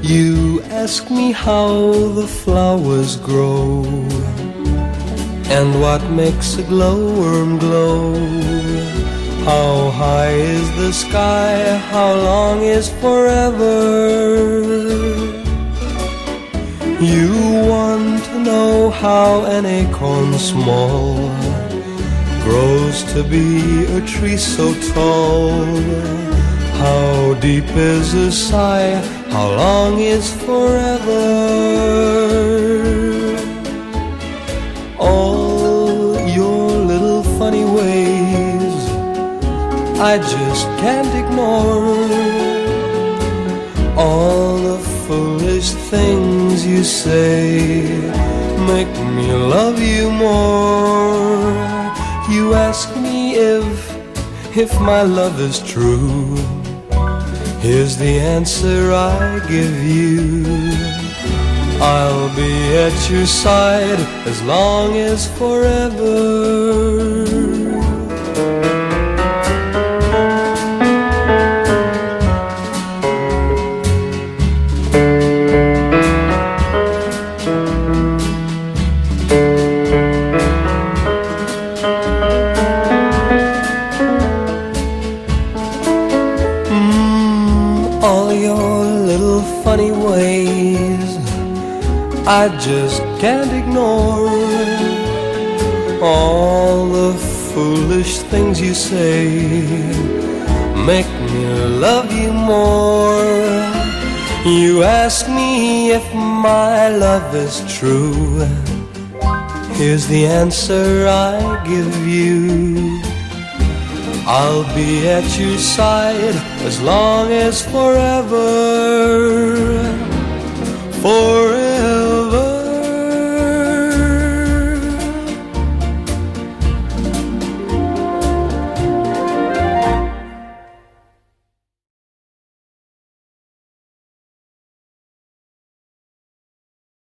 You ask me how the flowers grow and what makes a glowworm glow. How high is the sky? How long is forever? You want to know how an acorn small grows to be a tree so tall. How deep is a sigh? How long is forever? All your little funny ways I just can't ignore. All the foolish things you say make me love you more. You ask me if my love is true. Here's the answer I give you. I'll be at your side as long as forever. I just can't ignore. All the foolish things you say make me love you more. You ask me if my love is true. Here's the answer I give you. I'll be at your side as long as forever. Forever.